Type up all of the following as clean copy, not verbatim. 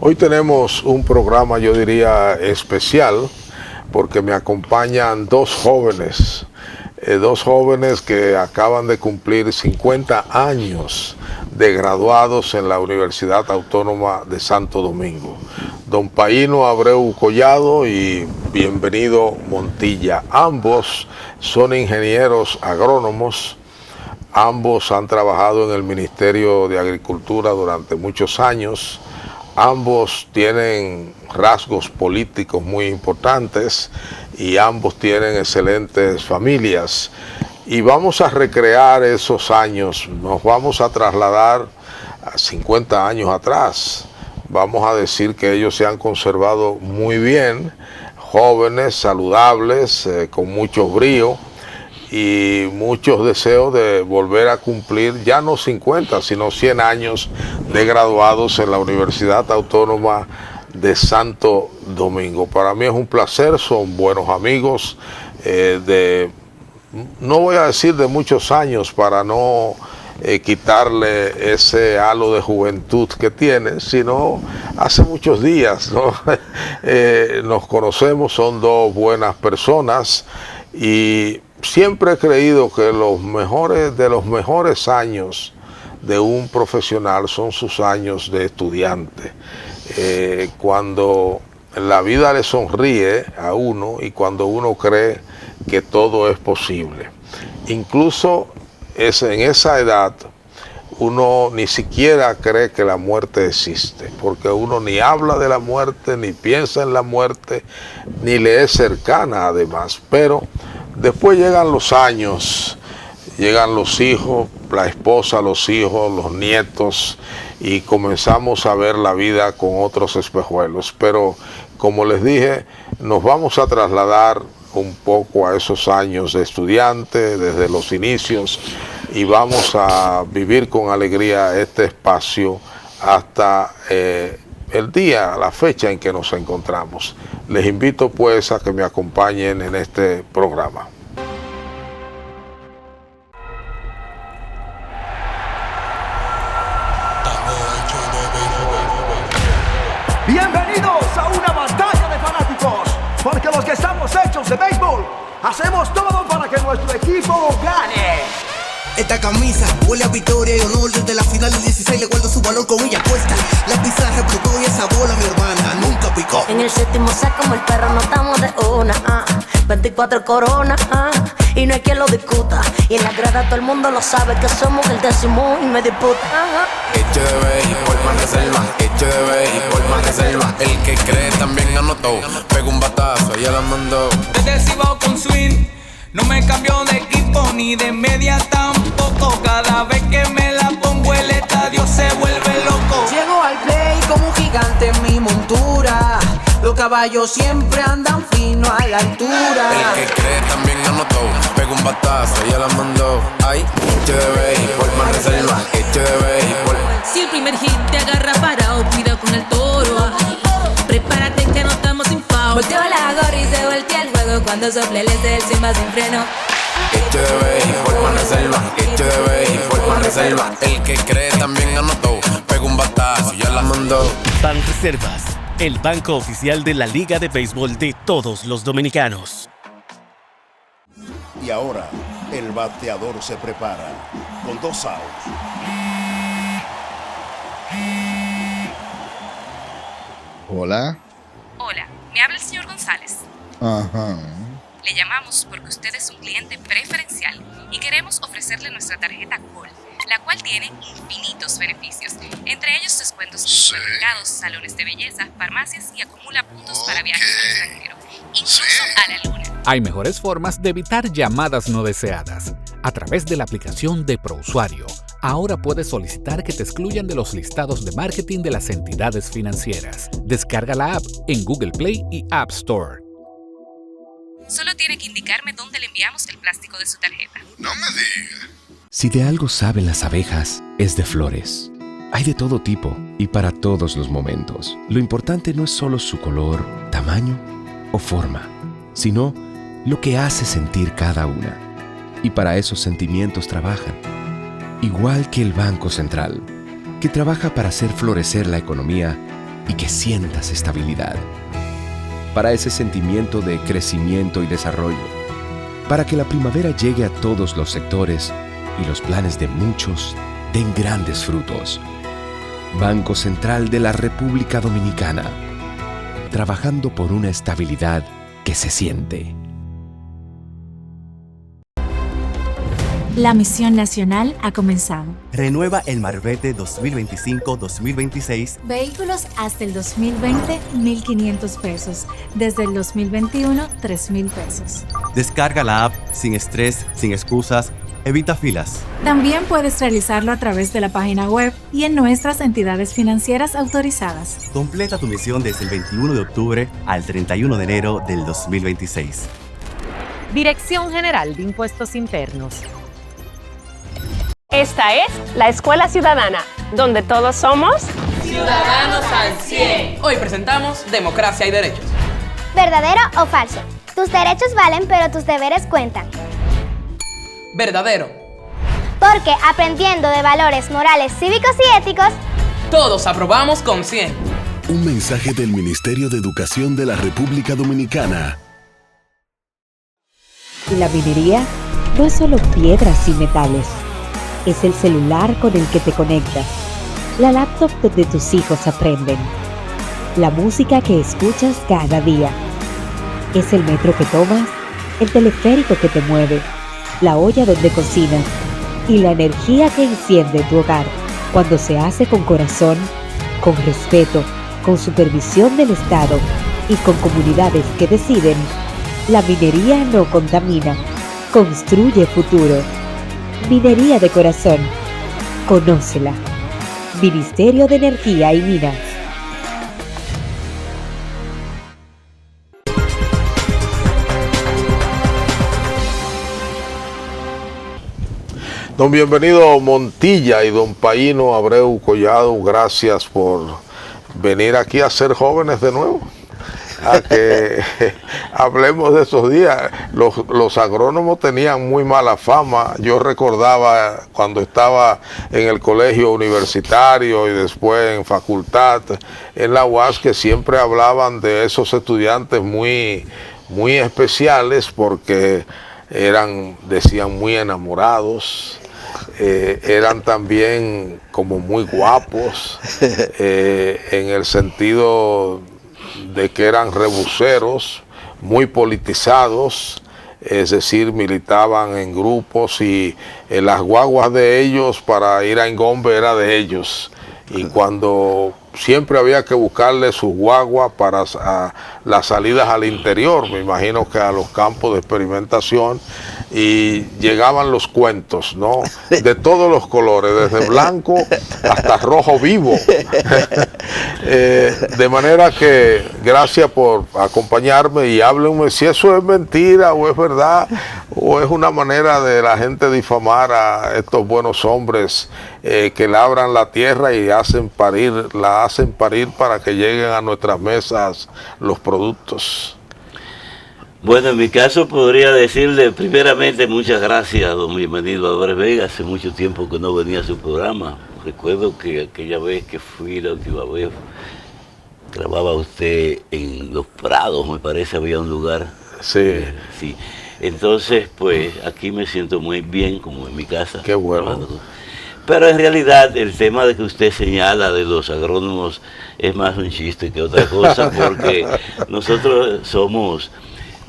Hoy tenemos un programa, yo diría, especial, porque me acompañan dos jóvenes que acaban de cumplir 50 años de graduados en la Universidad Autónoma de Santo Domingo. Don Paíno Abreu Collado y Bienvenido Montilla. Ambos son ingenieros agrónomos. Ambos han trabajado en el Ministerio de Agricultura durante muchos años. Ambos tienen rasgos políticos muy importantes y ambos tienen excelentes familias. Y vamos a recrear esos años, nos vamos a trasladar a 50 años atrás. Vamos a decir que ellos se han conservado muy bien, jóvenes, saludables, con mucho brío y muchos deseos de volver a cumplir ya no 50, sino 100 años de graduados en la Universidad Autónoma de Santo Domingo. Para mí es un placer, son buenos amigos no voy a decir de muchos años para no quitarle ese halo de juventud que tienen, sino hace muchos días, ¿no? Nos conocemos, son dos buenas personas y siempre he creído que los mejores años de un profesional son sus años de estudiante. Cuando la vida le sonríe a uno y cuando uno cree que todo es posible. Incluso en esa edad uno ni siquiera cree que la muerte existe, porque uno ni habla de la muerte, ni piensa en la muerte, ni le es cercana además. Pero después llegan los años, llegan los hijos, la esposa, los hijos, los nietos, y comenzamos a ver la vida con otros espejuelos. Pero como les dije, nos vamos a trasladar un poco a esos años de estudiante, desde los inicios, y vamos a vivir con alegría este espacio hasta el día, la fecha en que nos encontramos. Les invito pues a que me acompañen en este programa. Bienvenidos a una batalla de fanáticos, porque los que estamos hechos de béisbol, hacemos todo para que nuestro equipo gane. Esta camisa huele a victoria y honor. Desde la final del 16 le guardo su valor con ella puesta. La pizarra explotó y esa bola mi hermana nunca picó. En el séptimo sacamos el perro, no estamos de una 24 coronas, y no hay quien lo discuta. Y en la grada todo el mundo lo sabe que somos el décimo y me disputa. Hecho de béisbol más reserva, hecho de béisbol más reserva. El que cree también anotó, pegó un batazo, ella la mandó. Desde el Cibao con swing, no me cambio de equipo ni de media tampoco. Cada vez que me la pongo el estadio se vuelve loco. Llego al play como un gigante en mi montura. Los caballos siempre andan fino a la altura. El que cree también anotó, pegó un batazo, ella la mandó. Ay, hecho de béisbol más reserva, hecho de béisbol. Si el primer hit te agarra parado, cuidado con el toro. Prepárate que no estamos sin foul. Volteo la gorra y se voltea el juego cuando sople el del Simba sin freno. Hecho de béisbol más reserva, hecho de béisbol más reserva. El que cree también anotó, pegó un batazo, ya la mandó. Banreservas, el banco oficial de la Liga de Béisbol de todos los dominicanos. Y ahora, el bateador se prepara con 2 outs. Hola. Hola, me habla el señor González. Ajá. Le llamamos porque usted es un cliente preferencial y queremos ofrecerle nuestra tarjeta Call, la cual tiene infinitos beneficios, entre ellos descuentos en supermercados, salones de belleza, farmacias y acumula puntos para viajes al extranjero, incluso a la luna. Hay mejores formas de evitar llamadas no deseadas. A través de la aplicación de ProUsuario, ahora puedes solicitar que te excluyan de los listados de marketing de las entidades financieras. Descarga la app en Google Play y App Store. Solo tiene que indicarme dónde le enviamos el plástico de su tarjeta. No me diga. Si de algo saben las abejas, es de flores. Hay de todo tipo y para todos los momentos. Lo importante no es solo su color, tamaño o forma, sino lo que hace sentir cada una. Y para esos sentimientos trabajan. Igual que el Banco Central, que trabaja para hacer florecer la economía y que sientas estabilidad. Para ese sentimiento de crecimiento y desarrollo. Para que la primavera llegue a todos los sectores y los planes de muchos den grandes frutos. Banco Central de la República Dominicana. Trabajando por una estabilidad que se siente. La misión nacional ha comenzado. Renueva el Marbete 2025-2026. Vehículos hasta el 2020, 1,500 pesos. Desde el 2021, 3,000 pesos. Descarga la app sin estrés, sin excusas. Evita filas. También puedes realizarlo a través de la página web y en nuestras entidades financieras autorizadas. Completa tu misión desde el 21 de octubre al 31 de enero del 2026. Dirección General de Impuestos Internos. Esta es la Escuela Ciudadana, donde todos somos ciudadanos al 100. Hoy presentamos Democracia y Derechos. ¿Verdadero o falso? Tus derechos valen, pero tus deberes cuentan. Verdadero. Porque aprendiendo de valores morales, cívicos y éticos, todos aprobamos con 100. Un mensaje del Ministerio de Educación de la República Dominicana. La minería no es solo piedras y metales. Es el celular con el que te conectas, la laptop donde tus hijos aprenden, la música que escuchas cada día. Es el metro que tomas, el teleférico que te mueve, la olla donde cocinas y la energía que enciende tu hogar cuando se hace con corazón, con respeto, con supervisión del Estado y con comunidades que deciden. La minería no contamina, construye futuro. Minería de corazón. Conócela. Ministerio de Energía y Minas. Don Bienvenido Montilla y don Paíno Abreu Collado, gracias por venir aquí a ser jóvenes de nuevo, a que hablemos de esos días. Los agrónomos tenían muy mala fama. Yo recordaba cuando estaba en el colegio universitario y después en facultad en la UAS, que siempre hablaban de esos estudiantes muy especiales porque decían muy enamorados. Eran también como muy guapos en el sentido de que eran rebuseros, muy politizados, es decir, militaban en grupos y las guaguas de ellos para ir a Engombe era de ellos. Y cuando siempre había que buscarle sus guaguas para las salidas al interior, me imagino que a los campos de experimentación, y llegaban los cuentos, ¿no? De todos los colores, desde blanco hasta rojo vivo. De manera que gracias por acompañarme y háblenme si eso es mentira o es verdad o es una manera de la gente difamar a estos buenos hombres que labran la tierra y la hacen parir para que lleguen a nuestras mesas los productos. Bueno, en mi caso podría decirle primeramente muchas gracias, don Bienvenido Álvarez Vega. Hace mucho tiempo que no venía a su programa. Recuerdo que aquella vez que fui, la última vez, grababa usted en Los Prados, me parece, había un lugar. Sí. Sí. Entonces, pues, aquí me siento muy bien, como en mi casa. Qué bueno. Pero en realidad el tema de que usted señala de los agrónomos es más un chiste que otra cosa, porque nosotros somos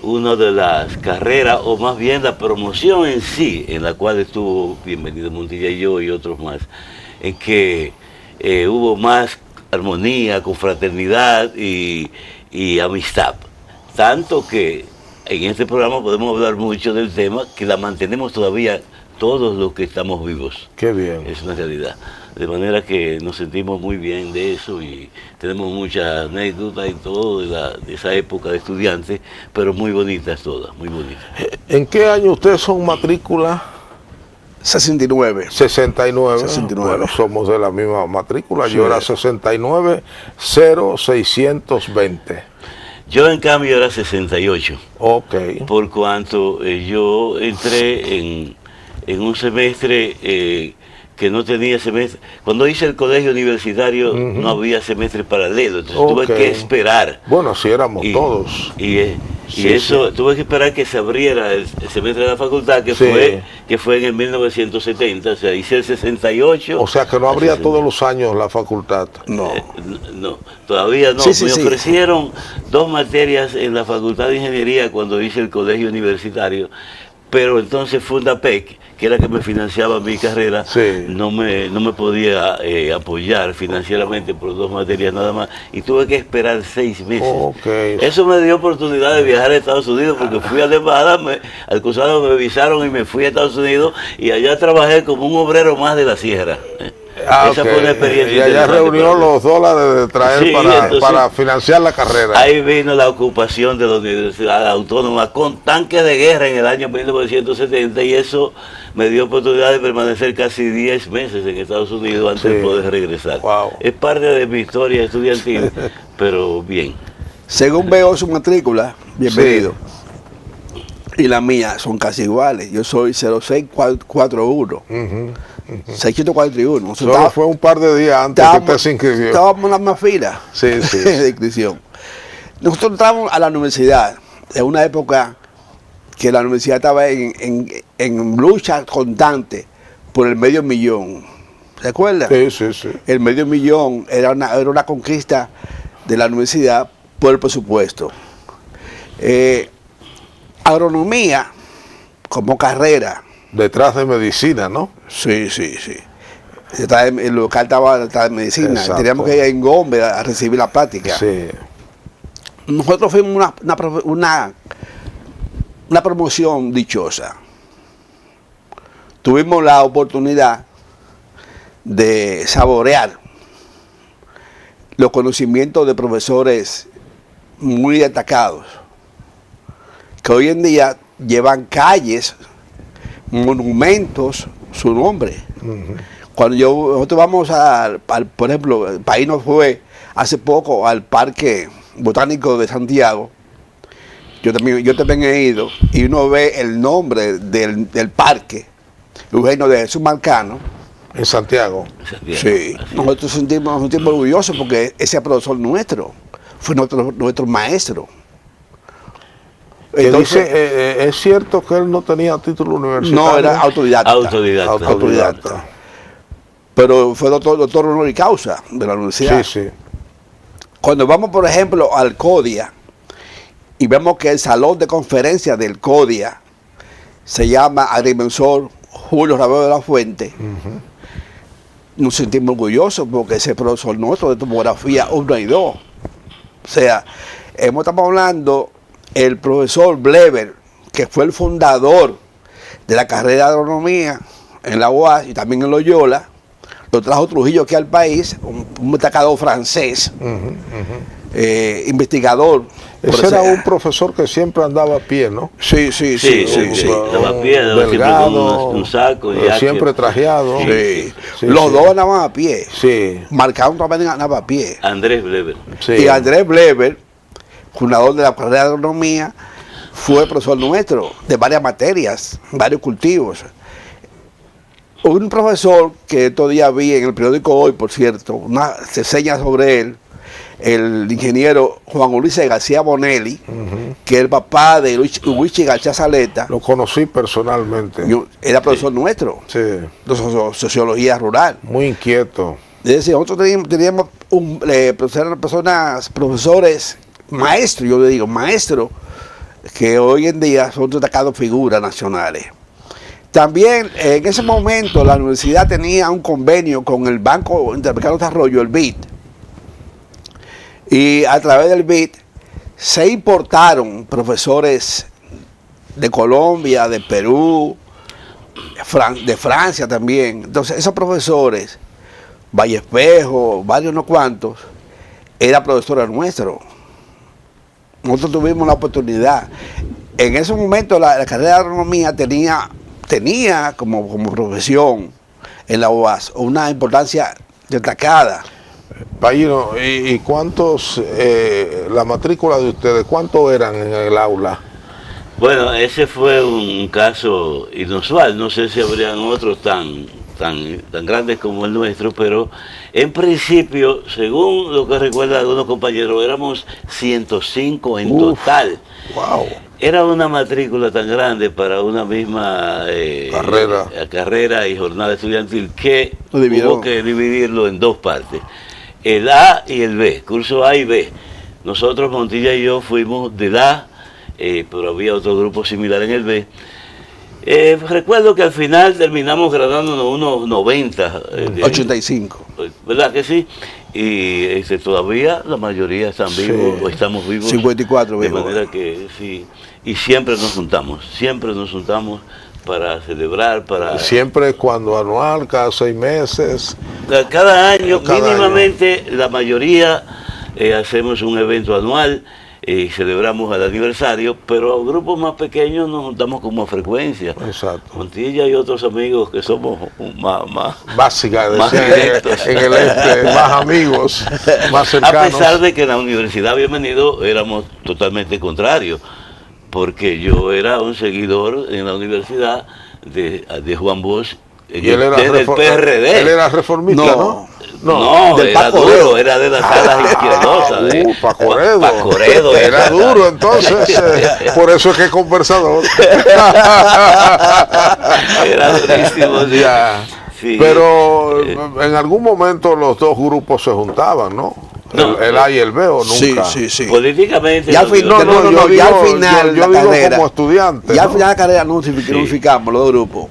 una de las carreras, o más bien la promoción en sí, en la cual estuvo Bienvenido Montilla y yo y otros más, en que hubo más armonía, confraternidad y amistad. Tanto que en este programa podemos hablar mucho del tema, que la mantenemos todavía todos los que estamos vivos. Qué bien. Es una realidad. De manera que nos sentimos muy bien de eso y tenemos muchas anécdotas y todo de esa época de estudiantes, pero muy bonitas todas, muy bonitas. ¿En qué año ustedes son matrícula? 69. 69. Bueno, somos de la misma matrícula. Sí. Yo era 69-0620. Yo en cambio era 68. Ok. Por cuanto yo entré en un semestre que no tenía semestre. Cuando hice el colegio universitario no había semestre paralelo, entonces tuve que esperar. Bueno, así éramos todos. Y eso, tuve que esperar que se abriera el semestre de la facultad, que fue en el 1970, o sea, hice el 68. O sea, que no abría todos los años la facultad. No, todavía no. Me ofrecieron 2 materias en la Facultad de Ingeniería cuando hice el colegio universitario, pero entonces Fundapec, que era la que me financiaba mi carrera, no me podía apoyar financieramente por 2 materias nada más, y tuve que esperar 6 meses. Eso me dio oportunidad de viajar a Estados Unidos, porque fui a Nevada, al cruzado me avisaron y me fui a Estados Unidos, y allá trabajé como un obrero más de la sierra. Esa fue una experiencia. Y allá reunió los dólares de traer para financiar la carrera. Ahí vino la ocupación de la Universidad Autónoma con tanques de guerra en el año 1970, y eso me dio oportunidad de permanecer casi 10 meses en Estados Unidos antes de poder regresar. Es parte de mi historia estudiantil, pero bien. Según veo su matrícula, bienvenido. Y la mía son casi iguales. Yo soy 0641. 641. Solo fue un par de días antes que usted se inscribió. Estábamos en la misma fila de inscripción. Nosotros entramos a la universidad en una época que la universidad estaba en lucha constante por el medio millón. ¿Se acuerdan? Sí. El medio millón era una conquista de la universidad por el presupuesto. Agronomía como carrera. Detrás de medicina, ¿no? Sí. El local estaba detrás de medicina. Exacto. Teníamos que ir en Gómez a recibir la práctica. Sí. Nosotros fuimos una promoción dichosa. Tuvimos la oportunidad de saborear los conocimientos de profesores muy destacados, que hoy en día llevan calles, monumentos, su nombre. Cuando nosotros vamos por ejemplo, el país nos fue hace poco al Parque Botánico de Santiago. Yo también he ido, y uno ve el nombre del parque, Eugenio de Jesús Marcano. En Santiago. Sí. Nosotros nos sentimos orgullosos porque ese profesor nuestro fue nuestro maestro. Entonces, ¿es cierto que él no tenía título universitario? No, era autodidacta. Pero fue doctor honor y causa de la universidad. Sí. Cuando vamos, por ejemplo, al CODIA y vemos que el salón de conferencias del CODIA se llama Agrimensor Julio Ravelo de la Fuente, nos sentimos orgullosos porque ese profesor nuestro de topografía 1 y 2. O sea, estamos hablando el profesor Bleber, que fue el fundador de la carrera de agronomía en la UAS y también en Loyola, lo trajo Trujillo aquí al país, un destacado francés, investigador. Ese era un profesor que siempre andaba a pie, ¿no? Sí. Andaba a pie, andaba siempre con un saco. Siempre trajeado. Los dos andaban a pie. Marcado también andaba a pie. Andrés Bleber. Y Andrés Bleber, fundador de la carrera de agronomía, fue profesor nuestro de varias materias, varios cultivos. Un profesor que todavía vi en el periódico Hoy, por cierto, una reseña sobre él, el ingeniero Juan Ulises García Bonelli, que es el papá de Luigi García Saleta. Lo conocí personalmente. Era profesor nuestro, de sociología rural. Muy inquieto. Nosotros teníamos profesores, maestros, yo le digo, maestros, que hoy en día son destacados figuras nacionales. También en ese momento la universidad tenía un convenio con el Banco Interamericano de Desarrollo, el BID. Y a través del BID se importaron profesores de Colombia, de Perú, de Francia también. Entonces esos profesores, Valle Espejo, varios no cuantos, era profesora nuestro. Nosotros tuvimos la oportunidad. En ese momento la carrera de agronomía tenía como profesión en la UAS una importancia destacada. Payino, ¿y cuántos, la matrícula de ustedes, cuántos eran en el aula? Bueno, ese fue un caso inusual, no sé si habrían otros tan tan grandes como el nuestro, pero en principio, según lo que recuerdan algunos compañeros, éramos 105 en total. Wow. Era una matrícula tan grande para una misma carrera y jornada estudiantil que hubo que dividirlo en dos partes, el A y el B, curso A y B. Nosotros, Montilla y yo, fuimos del A, pero había otro grupo similar en el B. Recuerdo que al final terminamos graduándonos unos 90. 85. ¿Verdad que sí? Y todavía la mayoría están vivos, o estamos vivos. 54 de vivos. manera que sí. Y siempre nos juntamos para celebrar, para... Siempre cuando anual, cada 6 meses. Cada año, mínimamente, la mayoría hacemos un evento anual y celebramos el aniversario, pero grupos más pequeños nos juntamos con más frecuencia. Exacto. Montilla y otros amigos que somos más básica, más directos. En el más amigos, más cercanos. A pesar de que en la Universidad Bienvenido éramos totalmente contrarios, porque yo era un seguidor en la universidad de Juan Bosch, desde el PRD. Él era reformista, ¿no? No, era duro, era de las alas izquierdosas. Pacoredo. Era duro, entonces, por eso es que es conversador. Era durísimo, sí. Pero en algún momento los dos grupos se juntaban, ¿no? El A y el B, ¿o nunca? Sí. Políticamente. Ya al final, yo digo como estudiante. Ya al final de la carrera no unificamos los dos grupos.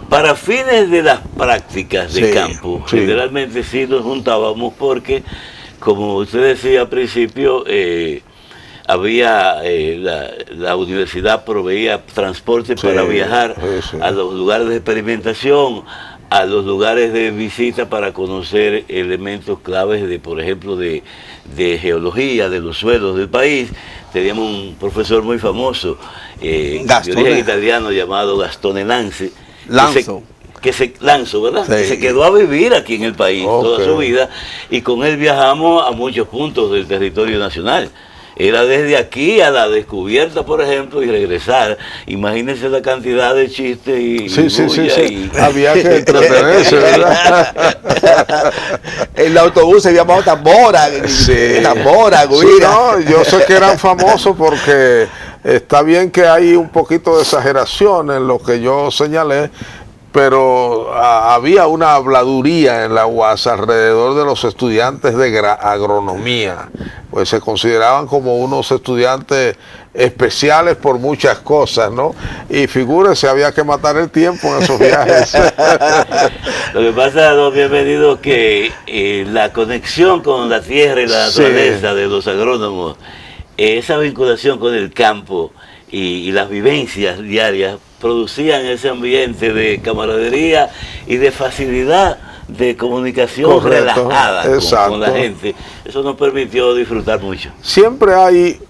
Para fines de las prácticas de campo, generalmente sí nos juntábamos porque, como usted decía al principio, había la universidad proveía transporte para viajar a los lugares de experimentación, a los lugares de visita para conocer elementos claves de, por ejemplo, de geología, de los suelos del país. Teníamos un profesor muy famoso, de origen italiano, llamado Gastone Lanzo, ¿verdad? Que se quedó a vivir aquí en el país toda su vida, y con él viajamos a muchos puntos del territorio nacional. Era desde aquí a la descubierta, por ejemplo, y regresar. Imagínense la cantidad de chistes y sí. Había que entretenerse, ¿verdad? En el autobús se llamaba Tambora. Tambora, no, yo sé que eran famosos porque está bien que hay un poquito de exageración en lo que yo señalé, pero había una habladuría en la UAS alrededor de los estudiantes de agronomía, pues se consideraban como unos estudiantes especiales por muchas cosas, ¿no? Y figúrese, había que matar el tiempo en esos viajes. Lo que pasa, don Bienvenido, que la conexión con la tierra y la naturaleza de los agrónomos, esa vinculación con el campo y las vivencias diarias, producían ese ambiente de camaradería y de facilidad de comunicación relajada con la gente. Eso nos permitió disfrutar mucho. Siempre hay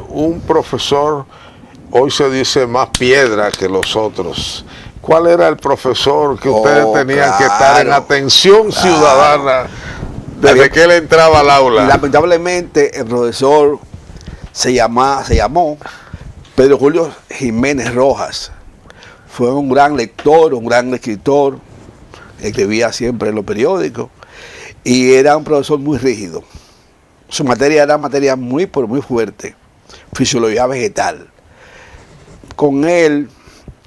un profesor, hoy se dice más piedra que los otros. ¿Cuál era el profesor que ustedes tenían que estar en atención ciudadana desde que él entraba al aula? Lamentablemente el profesor se llamó Pedro Julio Jiménez Rojas. Fue un gran lector, un gran escritor, escribía siempre en los periódicos y era un profesor muy rígido. Su materia era materia muy fuerte, fisiología vegetal. Con él,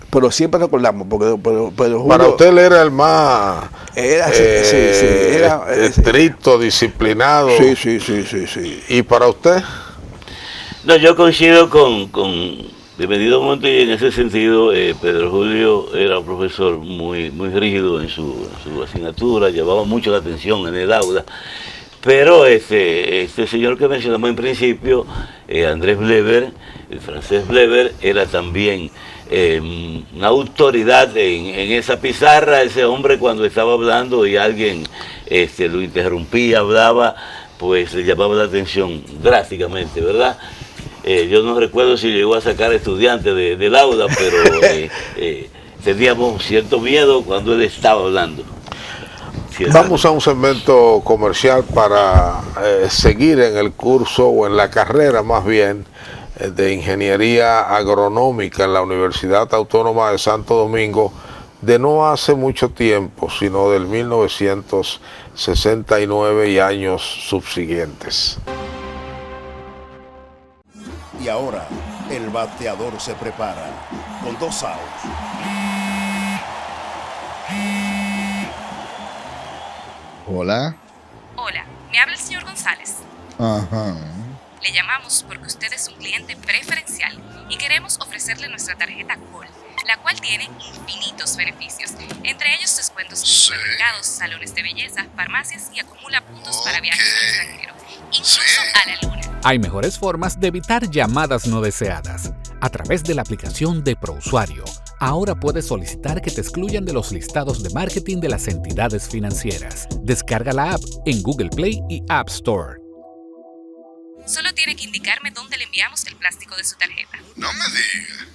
pero siempre recordamos, porque Pedro Julio, para usted él era el más estricto, disciplinado. Sí. ¿Y para usted? No, yo coincido con Bienvenido Monte en ese sentido. Pedro Julio era un profesor muy rígido en su asignatura, llevaba mucho la atención en el aula, pero este señor que mencionamos en principio, Andrés Bleber, el francés Bleber, era también una autoridad en esa pizarra. Ese hombre, cuando estaba hablando y alguien lo interrumpía, hablaba, pues le llamaba la atención drásticamente, ¿verdad? Yo no recuerdo si llegó a sacar estudiantes del aula, pero teníamos cierto miedo cuando él estaba hablando. Vamos a un segmento comercial para seguir en el curso, o en la carrera más bien, de Ingeniería Agronómica en la Universidad Autónoma de Santo Domingo, de no hace mucho tiempo, sino del 1969 y años subsiguientes. Y ahora, el bateador se prepara con 2 outs. Hola. Hola, me habla el señor González. Ajá. Le llamamos porque usted es un cliente preferencial y queremos ofrecerle nuestra tarjeta Col, la cual tiene infinitos beneficios, entre ellos descuentos en supermercados, salones de belleza, farmacias y acumula puntos para viajes al extranjero, incluso a la luna. Hay mejores formas de evitar llamadas no deseadas. A través de la aplicación de ProUsuario, ahora puedes solicitar que te excluyan de los listados de marketing de las entidades financieras. Descarga la app en Google Play y App Store. Solo tiene que indicarme dónde le enviamos el plástico de su tarjeta. No me digas.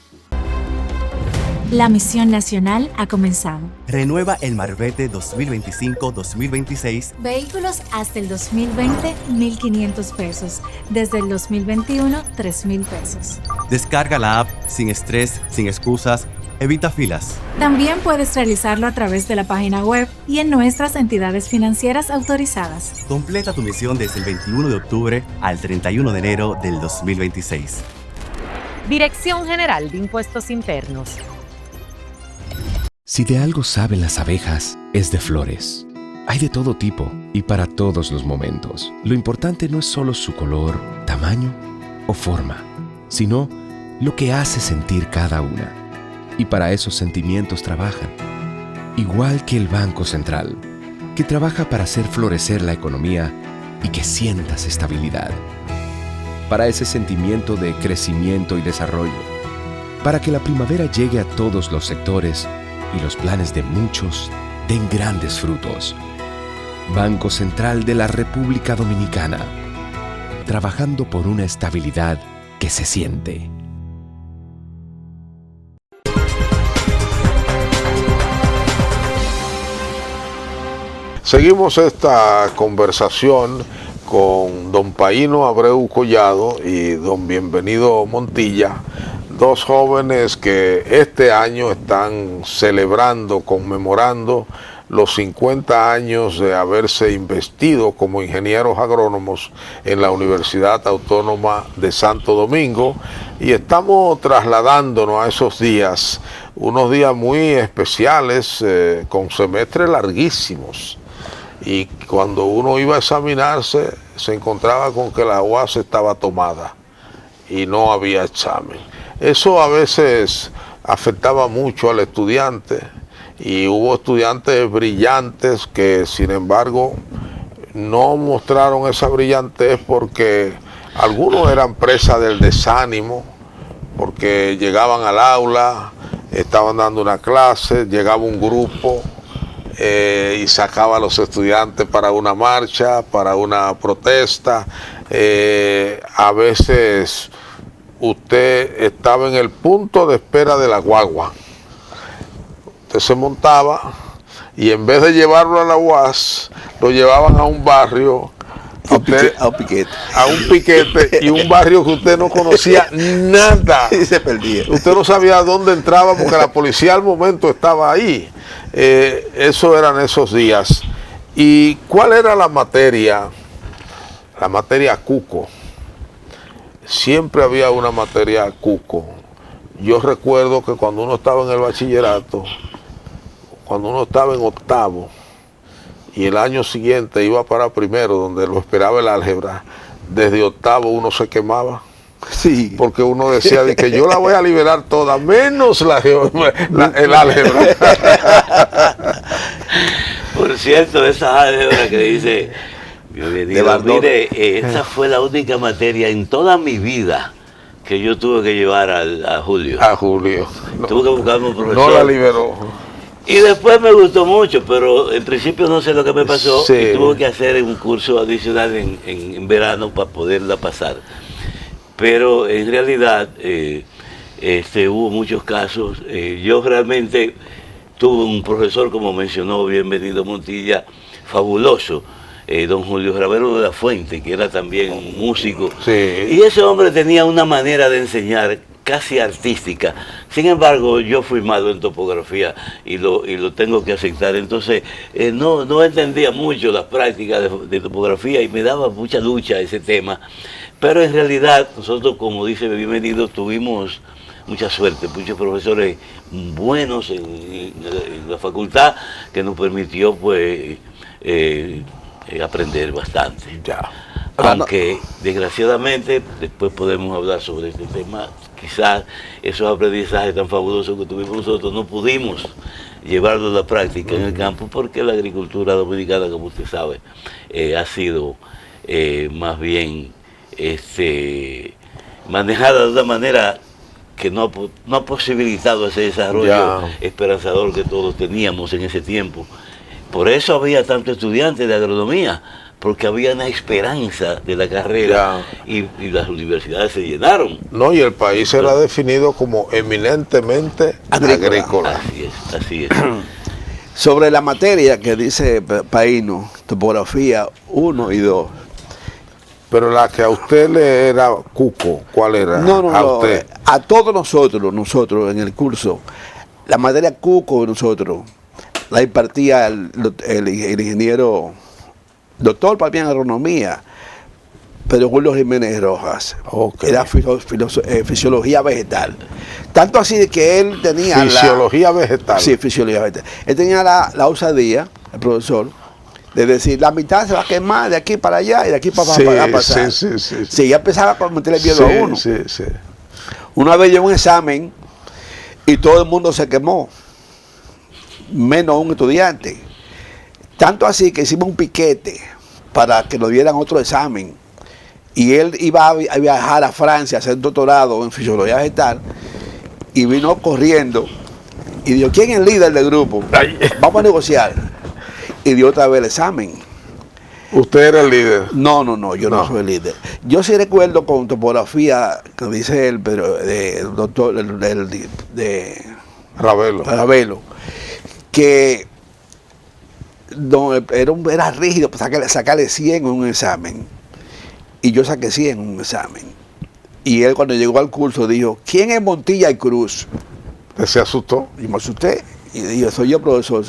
La misión nacional ha comenzado. Renueva el Marbete 2025-2026. Vehículos hasta el 2020, 1.500 pesos. Desde el 2021, 3.000 pesos. Descarga la app sin estrés, sin excusas. Evita filas. También puedes realizarlo a través de la página web y en nuestras entidades financieras autorizadas. Completa tu misión desde el 21 de octubre al 31 de enero del 2026. Dirección General de Impuestos Internos. Si de algo saben las abejas, es de flores. Hay de todo tipo y para todos los momentos. Lo importante no es solo su color, tamaño o forma, sino lo que hace sentir cada una. Y para esos sentimientos trabajan. Igual que el Banco Central, que trabaja para hacer florecer la economía y que sientas estabilidad. Para ese sentimiento de crecimiento y desarrollo. Para que la primavera llegue a todos los sectores y los planes de muchos den grandes frutos. Banco Central de la República Dominicana. Trabajando por una estabilidad que se siente. Seguimos esta conversación con don Paíno Abreu Collado y don Bienvenido Montilla, dos jóvenes que este año están celebrando, conmemorando los 50 años de haberse investido como ingenieros agrónomos en la Universidad Autónoma de Santo Domingo, y estamos trasladándonos a esos días, unos días muy especiales, con semestres larguísimos. Y cuando uno iba a examinarse, se encontraba con que la UAS estaba tomada y no había examen. Eso a veces afectaba mucho al estudiante, y hubo estudiantes brillantes que, sin embargo, no mostraron esa brillantez porque algunos eran presa del desánimo, porque llegaban al aula, estaban dando una clase, llegaba un grupo y sacaba a los estudiantes para una marcha, para una protesta. A veces usted estaba en el punto de espera de la guagua. Usted se montaba y en vez de llevarlo a la UAS, lo llevaban a un barrio, a un piquete, y un barrio que usted no conocía nada. Y se perdía. Usted no sabía dónde entraba porque la policía al momento estaba ahí. Eso eran esos días. ¿Y cuál era la materia? La materia cuco. Siempre había una materia cuco. Yo recuerdo que cuando uno estaba en el bachillerato, cuando uno estaba en octavo, y el año siguiente iba para primero, donde lo esperaba el álgebra, desde octavo uno se quemaba. Sí. Porque uno decía de que yo la voy a liberar toda, menos el álgebra. Por cierto, esa álgebra que dice, mire, esa fue la única materia en toda mi vida que yo tuve que llevar a Julio. A Julio. Tuve que buscarme un profesor. No la liberó. Y después me gustó mucho, pero en principio no sé lo que me pasó. Sí. Y tuve que hacer un curso adicional en verano para poderla pasar. Pero en realidad hubo muchos casos. Yo realmente tuve un profesor, como mencionó Bienvenido Montilla, fabuloso, don Julio Ravero de la Fuente, que era también un músico. Sí. Y ese hombre tenía una manera de enseñar casi artística. Sin embargo, yo fui malo en topografía y lo tengo que aceptar. Entonces, no entendía mucho las prácticas de topografía y me daba mucha lucha ese tema. Pero en realidad, nosotros, como dice Bienvenido, tuvimos mucha suerte, muchos profesores buenos en la facultad que nos permitió pues aprender bastante. Ya. Aunque desgraciadamente después podemos hablar sobre este tema, quizás esos aprendizajes tan fabulosos que tuvimos nosotros no pudimos llevarlos a la práctica en el campo porque la agricultura dominicana, como usted sabe, ha sido más bien manejada de una manera que no ha posibilitado ese desarrollo esperanzador que todos teníamos en ese tiempo. Por eso había tantos estudiantes de agronomía, porque había una esperanza de la carrera y las universidades se llenaron. No, y el país era definido como eminentemente agrícola. Así es. Sobre la materia que dice Paino, topografía 1 y 2. Pero la que a usted le era cuco, ¿cuál era? Usted. A todos nosotros en el curso, la materia cuco de nosotros la impartía el ingeniero doctor para mí en agronomía, pero Julio Jiménez Rojas. Era fisiología vegetal. Tanto así de que él tenía fisiología vegetal. Sí, fisiología vegetal. Él tenía la osadía, el profesor, de decir, la mitad se va a quemar de aquí para allá y de aquí para pasar. Sí, ya empezaba a meterle miedo a uno. Una vez llevó un examen y todo el mundo se quemó, menos un estudiante. Tanto así que hicimos un piquete para que nos dieran otro examen. Y él iba a viajar a Francia a hacer un doctorado en fisiología vegetal y vino corriendo y dijo, ¿quién es el líder del grupo? Vamos a negociar. Y dio otra vez el examen. ¿Usted era el líder? No, yo no soy el líder. Yo sí recuerdo con topografía, que dice él, pero del doctor de Ravelo, que era rígido para sacarle 100 en un examen. Y yo saqué 100 en un examen. Y él cuando llegó al curso dijo, ¿quién es Montilla y Cruz? ¿Se asustó? Y me asusté. Y dijo, soy yo, profesor.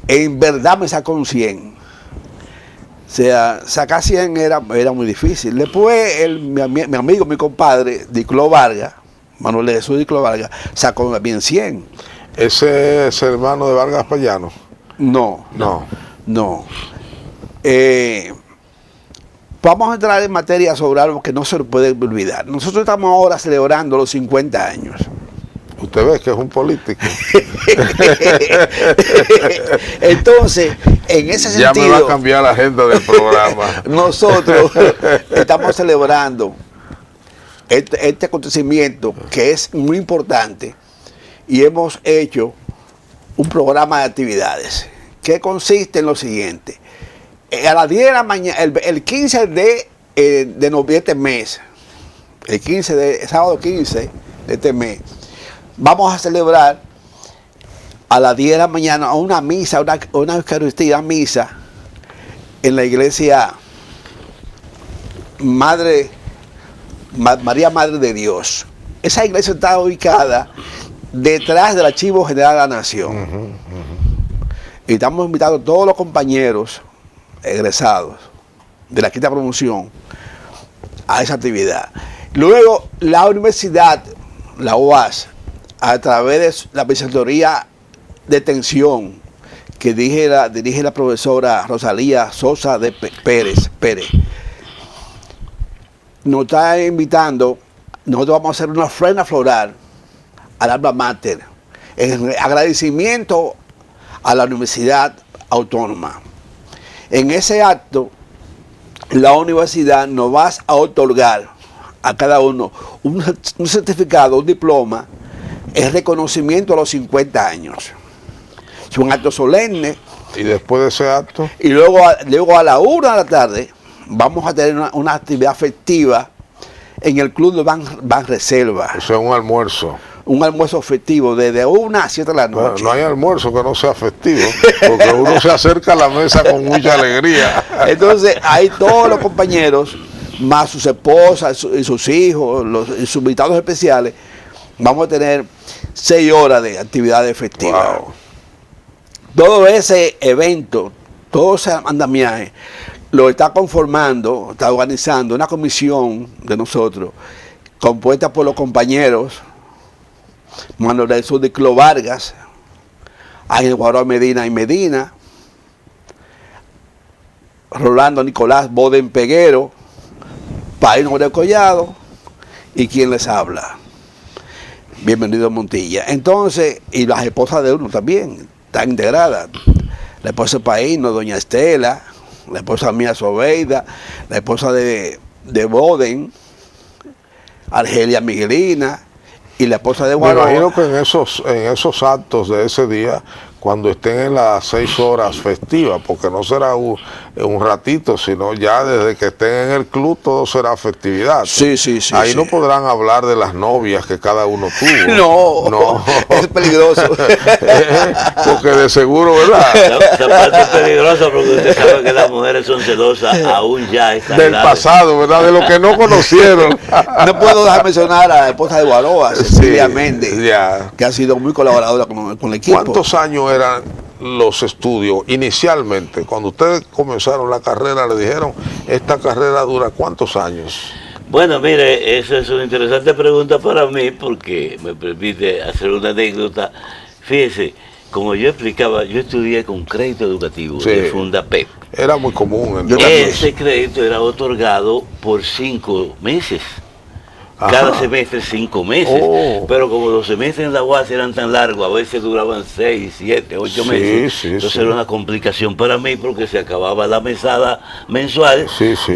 En verdad me sacó un 100. O sea, sacar 100 era muy difícil. Después mi amigo, mi compadre, Diclo Vargas, Manuel Jesús Diclo Vargas, sacó bien 100. ¿Ese es hermano de Vargas Payano? No. Vamos a entrar en materia sobre algo que no se puede olvidar. Nosotros estamos ahora celebrando los 50 años. Usted ve que es un político. Entonces, en ese sentido... Ya me va a cambiar la agenda del programa. Nosotros estamos celebrando este acontecimiento que es muy importante y hemos hecho un programa de actividades que consiste en lo siguiente. A las 10 de la mañana, el 15 de noviembre, este mes, sábado 15 de este mes, vamos a celebrar a las 10 de la mañana una misa, una Eucaristía misa en la iglesia María Madre de Dios. Esa iglesia está ubicada detrás del Archivo General de la Nación. Y estamos invitando a todos los compañeros egresados de la quinta promoción a esa actividad. Luego la universidad, la UAS, a través de la vicerectoría de extensión que dirige la profesora Rosalía Sosa de Pérez, nos está invitando. Nosotros vamos a hacer una ofrenda floral al alma mater en agradecimiento a la Universidad Autónoma. En ese acto, la universidad nos va a otorgar a cada uno un certificado, un diploma, en reconocimiento a los 50 años. Es un acto solemne. ¿Y después de ese acto? Y luego a la 1 de la tarde vamos a tener una actividad festiva en el Club de Banreserva. O sea, un almuerzo. Un almuerzo festivo desde 1 a 7 de la noche. No hay almuerzo que no sea festivo, porque uno se acerca a la mesa con mucha alegría. Entonces, ahí todos los compañeros, más sus esposas y sus hijos, sus invitados especiales, vamos a tener 6 horas de actividades festivas. Wow. Todo ese evento, todo ese andamiaje, lo está conformando, está organizando una comisión de nosotros, compuesta por los compañeros Manuel del Sur de Clo Vargas, Ángel Guaró Medina y Medina, Rolando Nicolás Boden Peguero, Paino de Collado y quien les habla. Bienvenido Montilla. Entonces, y las esposas de uno también están integradas. La esposa de Paino, doña Estela, la esposa mía Sobeida, la esposa de Boden, Argelia Miguelina, y la esposa de Guaró. Me imagino que en esos actos de ese día, cuando estén en las 6 horas festivas, porque no será un ratito, sino ya desde que estén en el club todo será festividad. Sí. Ahí no podrán hablar de las novias que cada uno tuvo. No, es peligroso. Porque de seguro, ¿verdad? Esa parte es peligrosa porque usted sabe que las mujeres son celosas aún ya. Del pasado, ¿verdad? De lo que no conocieron. No puedo dejar mencionar a la esposa de Guaroa, Cecilia Méndez, que ha sido muy colaboradora con el equipo. ¿Cuántos años eran los estudios inicialmente? Cuando ustedes comenzaron la carrera, le dijeron, esta carrera dura ¿cuántos años? Bueno, mire, esa es una interesante pregunta para mí porque me permite hacer una anécdota. Fíjese, como yo explicaba, yo estudié con crédito educativo de Fundapep. Era muy común. Ese crédito era otorgado por 5 meses. Cada semestre 5 meses, pero como los semestres en la UAS eran tan largos, a veces duraban 6, 7, 8 meses, entonces era una complicación para mí porque se acababa la mesada mensual,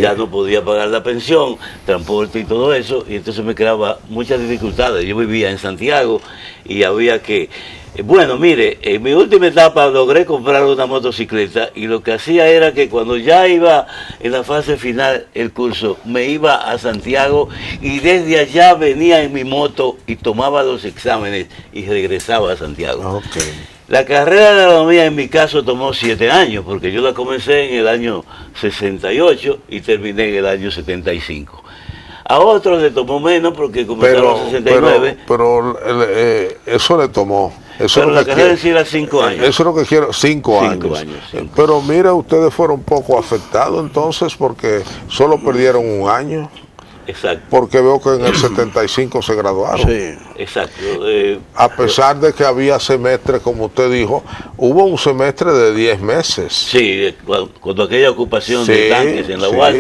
ya no podía pagar la pensión, transporte y todo eso, y entonces me creaba muchas dificultades. Yo vivía en Santiago y había que... Bueno, mire, en mi última etapa logré comprar una motocicleta y lo que hacía era que cuando ya iba en la fase final el curso, me iba a Santiago y desde allá venía en mi moto y tomaba los exámenes y regresaba a Santiago. La carrera de agronomía en mi caso tomó 7 años porque yo la comencé en el año 68 y terminé en el año 75. A otros le tomó menos porque comenzaron en 69. Pero eso le tomó. Eso pero la carrera en sí era 5 años. Eso es lo que quiero, 5 años. Pero mira, ustedes fueron poco afectados entonces porque solo perdieron 1 año. Exacto. Porque veo que en el 75 se graduaron. Sí, exacto. A pesar de que había semestres, como usted dijo, hubo un semestre de 10 meses. Sí, cuando aquella ocupación de tanques en la UAS,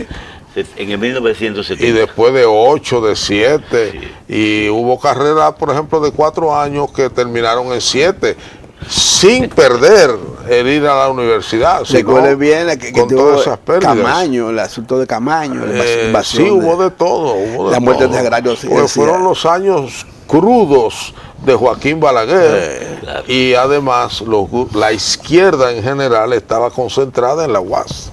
en el 1970. Y después de 8, de 7, y hubo carreras, por ejemplo, de 4 años que terminaron en 7, sin perder el ir a la universidad. Recuerden bien que con todas esas pérdidas. Camaño, el asunto de Camaño, sí, hubo de todo. La muerte de Agrario. Fueron los años crudos de Joaquín Balaguer, y además la izquierda en general estaba concentrada en la UAS.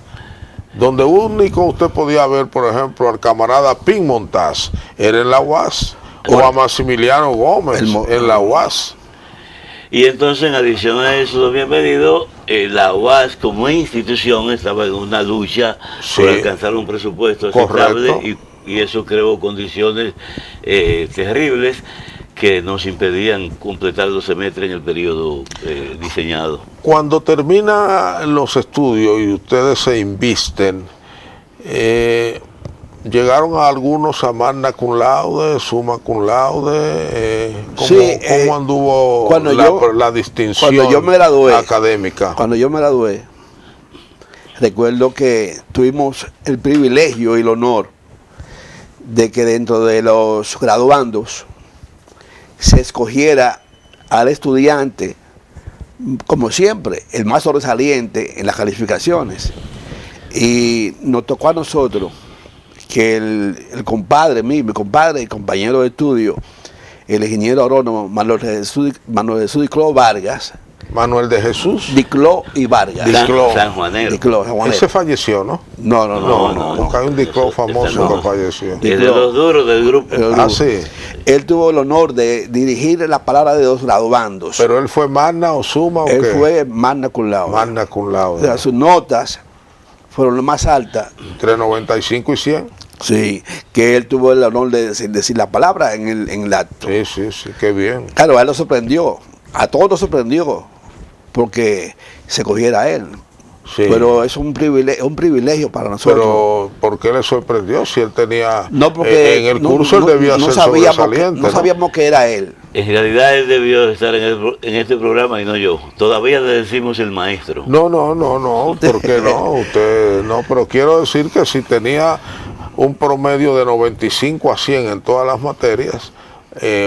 Donde único usted podía ver, por ejemplo, al camarada Pin Montaz, era en la UAS, o a Maximiliano Gómez en la UAS. Y entonces, en adición a eso, bienvenido, la UAS como institución estaba en una lucha por alcanzar un presupuesto aceptable y eso creó condiciones terribles que nos impedían completar los semestres en el periodo diseñado. Cuando terminan los estudios y ustedes se invisten, llegaron a algunos a magna cum laude, summa cum laude, ¿cómo anduvo la distinción cuando yo me gradué, académica? Cuando yo me gradué, recuerdo que tuvimos el privilegio y el honor de que dentro de los graduandos se escogiera al estudiante, como siempre, el más sobresaliente en las calificaciones. Y nos tocó a nosotros que el compadre mío, mi compadre y compañero de estudio, el ingeniero agrónomo Manuel de Jesús Dicló Vargas. Manuel de Jesús Dicló y Vargas. San Juanero. Ese falleció, ¿no? No. Porque hay un Dicló famoso que falleció. Es de los duros del grupo. Sí. Él tuvo el honor de dirigir la palabra de los graduandos. ¿Pero él fue magna o summa o qué? Él fue magna cum laude. Magna cum laude. O sea, sus notas fueron las más altas. Entre 95 y 100. Sí, que él tuvo el honor de decir la palabra en el acto. Sí, qué bien. Claro, a él lo sorprendió, a todos lo sorprendió, porque se cogiera a él. Sí. Pero es un privilegio para nosotros. Pero ¿por qué le sorprendió si él tenía... No, porque en el curso él debía ser sobresaliente. No sabíamos que era él. En realidad él debió estar en este programa y no yo. Todavía le decimos el maestro. No, ¿por qué no? Usted no, pero quiero decir que si tenía un promedio de 95 a 100 en todas las materias,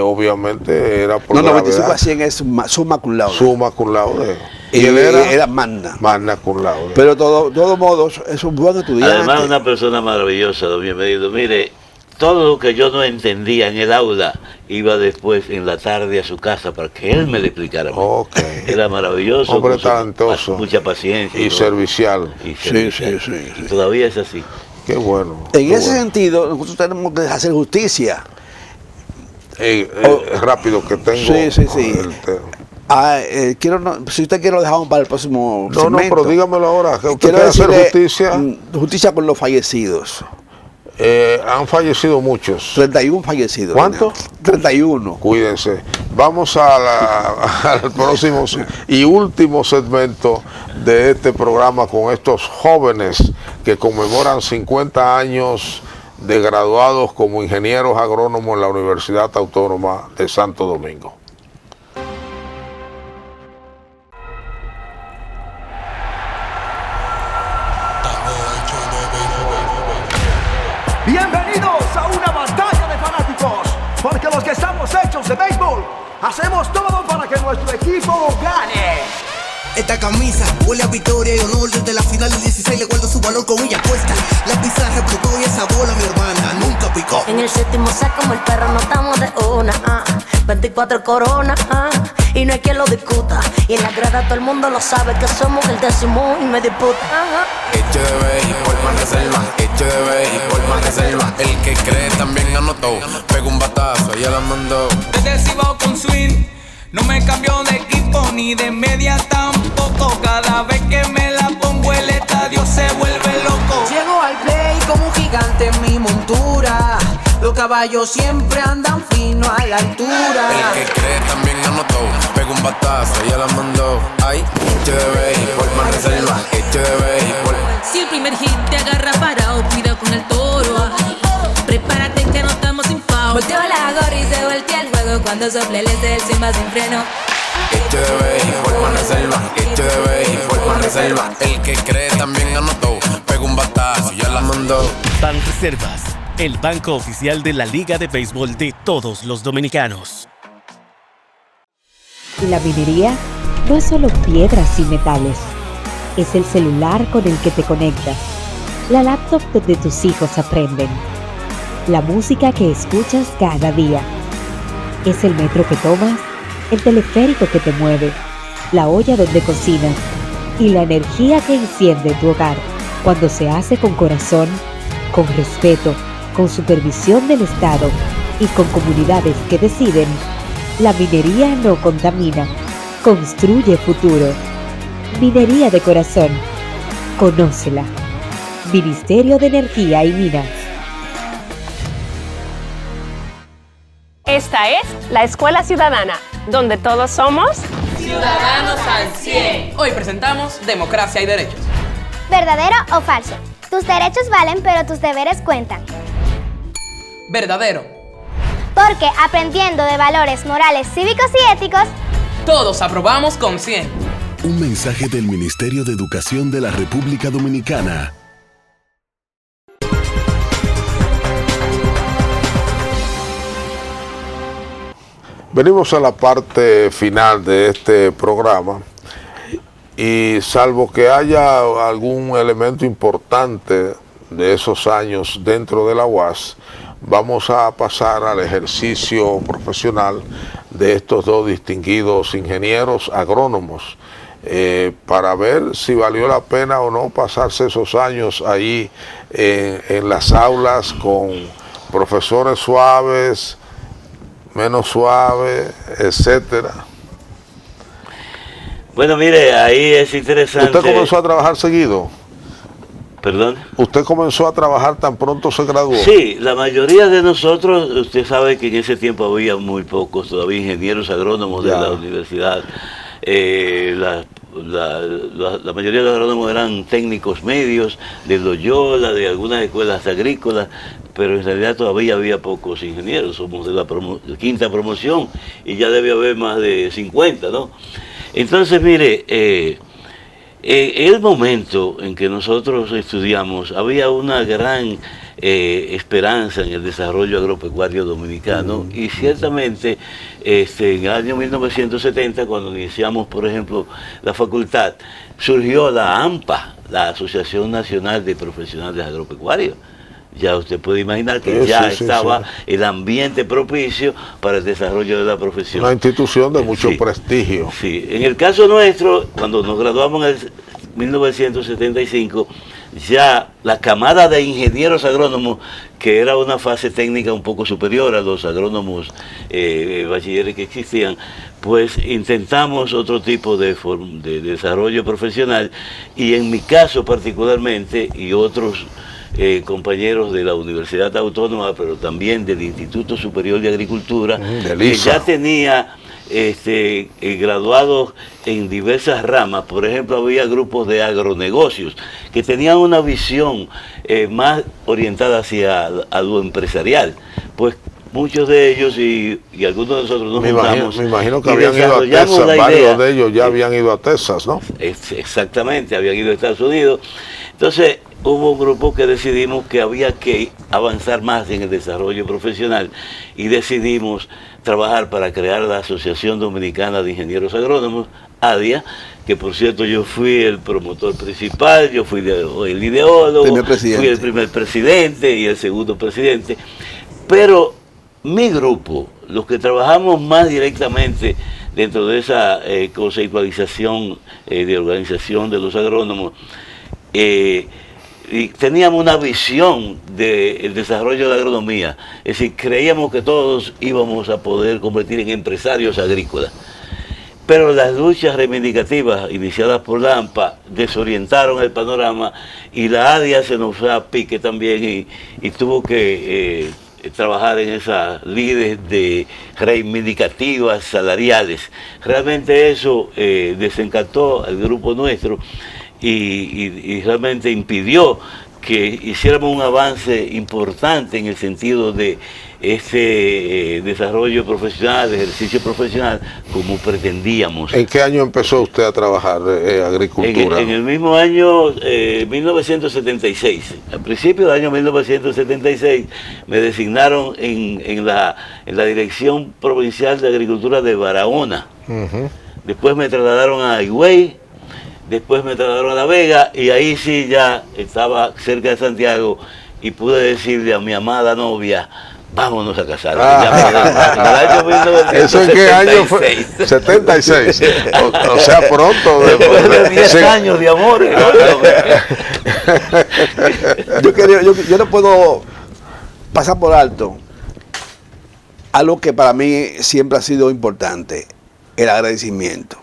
obviamente era por 95 a 100 es summa cum laude. Summa cum laude. Y él era magna. Magna cum laude. Pero de todos modos es un buen estudiante. Además una persona maravillosa, don Bienvenido. Mire, todo lo que yo no entendía en el aula, iba después en la tarde a su casa para que él me lo explicara. Okay. Era maravilloso. Hombre talentoso. Mucha paciencia. Y servicial. Sí. Y todavía es así. Qué bueno. En ese sentido, nosotros tenemos que hacer justicia. Rápido que tengo. Sí. Si usted quiere lo dejamos para el próximo segmento. No, pero dígamelo ahora. Que usted quiere hacer justicia. Justicia con los fallecidos. Han fallecido muchos. 31 fallecidos. ¿Cuántos? 31. Cuídense. Vamos al próximo y último segmento de este programa con estos jóvenes que conmemoran 50 años de graduados como ingenieros agrónomos en la Universidad Autónoma de Santo Domingo. Bienvenidos a una batalla de fanáticos, porque los que estamos hechos de béisbol, hacemos todo para que nuestro equipo gane. Esta camisa huele a victoria y honor. Desde la final del 16 le guardo su valor con ella puesta. La pizarra explotó y esa bola mi hermana nunca picó. En el séptimo saco como el perro no estamos de una 24 coronas y no hay quien lo discuta. Y en la grada todo el mundo lo sabe que somos el décimo y me disputa. Hecho de béisbol más reserva, hecho de béisbol más reserva. El que cree también anotó, pegó un batazo y ya la mandó. Desde el Cibao con swing, no me cambio de equipo ni de media tampoco. Cada vez que me la pongo el estadio se vuelve loco. Llego al play como un gigante en mi montura. Los caballos siempre andan fino a la altura. El que cree también anotó, pegó un batazo y ya la mandó. Ay, hecho de béisbol más reserva, hecho de béisbol. Si el primer hit te agarra parado, cuidado con el toro. Prepárate que no estamos sin foul. Volteo la gorra y se voltea el juego cuando sople el del Simba sin freno. Hecho de béisbol más reserva, hecho de béisbol más reserva. El que cree también anotó, pegó un batazo y ya la mandó. Banreservas, el banco oficial de la Liga de Béisbol de todos los dominicanos. La minería no es solo piedras y metales, es el celular con el que te conectas, la laptop donde tus hijos aprenden, la música que escuchas cada día. Es el metro que tomas, el teleférico que te mueve, la olla donde cocinas y la energía que enciende tu hogar cuando se hace con corazón, con respeto, con supervisión del Estado y con comunidades que deciden. La minería no contamina, construye futuro. Minería de corazón. Conócela. Ministerio de Energía y Minas. Esta es la Escuela Ciudadana, donde todos somos ciudadanos al 100. Hoy presentamos Democracia y Derechos. ¿Verdadero o falso? Tus derechos valen, pero tus deberes cuentan. Verdadero. Porque aprendiendo de valores morales, cívicos y éticos, todos aprobamos con 100. Un mensaje del Ministerio de Educación de la República Dominicana. Venimos a la parte final de este programa y salvo que haya algún elemento importante de esos años dentro de la UAS, vamos a pasar al ejercicio profesional de estos dos distinguidos ingenieros agrónomos para ver si valió la pena o no pasarse esos años ahí en las aulas con profesores suaves, menos suaves, etcétera. Bueno, mire, ahí es interesante. ¿Usted comenzó a trabajar seguido? ¿Perdón? ¿Usted comenzó a trabajar tan pronto se graduó? Sí, la mayoría de nosotros, usted sabe que en ese tiempo había muy pocos todavía ingenieros agrónomos de la universidad. La mayoría de los agrónomos eran técnicos medios, de Loyola, de algunas escuelas agrícolas, pero en realidad todavía había pocos ingenieros. Somos de la quinta promoción y ya debe haber más de 50, ¿no? Entonces, mire, el momento en que nosotros estudiamos, había una gran esperanza en el desarrollo agropecuario dominicano y ciertamente en el año 1970, cuando iniciamos, por ejemplo, la facultad, surgió la AMPA, la Asociación Nacional de Profesionales Agropecuarios. Ya usted puede imaginar que estaba el ambiente propicio para el desarrollo de la profesión. Una institución de mucho prestigio. Sí, en el caso nuestro, cuando nos graduamos en el 1975, ya la camada de ingenieros agrónomos, que era una fase técnica un poco superior a los agrónomos bachilleres que existían, pues intentamos otro tipo de desarrollo profesional, y en mi caso particularmente, y otros compañeros de la Universidad Autónoma, pero también del Instituto Superior de Agricultura, que ya tenía graduados en diversas ramas. Por ejemplo, había grupos de agronegocios que tenían una visión más orientada hacia a lo empresarial. Pues muchos de ellos y algunos de nosotros nos juntamos. Me imagino que habían ido a Texas, varios de ellos ya habían ido a Texas, ¿no? Exactamente, habían ido a Estados Unidos. Entonces, hubo un grupo que decidimos que había que avanzar más en el desarrollo profesional y decidimos trabajar para crear la Asociación Dominicana de Ingenieros Agrónomos, ADIA, que por cierto yo fui el promotor principal, yo fui el ideólogo, fui el primer presidente y el segundo presidente, pero mi grupo, los que trabajamos más directamente dentro de esa conceptualización de organización de los agrónomos, y teníamos una visión del desarrollo de la agronomía, es decir, creíamos que todos íbamos a poder convertir en empresarios agrícolas. Pero las luchas reivindicativas iniciadas por la AMPA desorientaron el panorama y la ADIA se nos fue a pique también y tuvo que trabajar en esas lides de reivindicativas salariales. Realmente eso desencantó al grupo nuestro y realmente impidió que hiciéramos un avance importante en el sentido de ese desarrollo profesional, ejercicio profesional, como pretendíamos. ¿En qué año empezó usted a trabajar agricultura? En el mismo año 1976. Al principio del año 1976 me designaron en la Dirección Provincial de Agricultura de Barahona. Después me trasladaron a Higüey. Después me trasladaron a La Vega y ahí sí ya estaba cerca de Santiago y pude decirle a mi amada novia, vámonos a casar. ¿Eso en qué año fue? 76. O sea, pronto. Después de 10 años de amor. Yo no puedo pasar por alto algo que para mí siempre ha sido importante, el agradecimiento.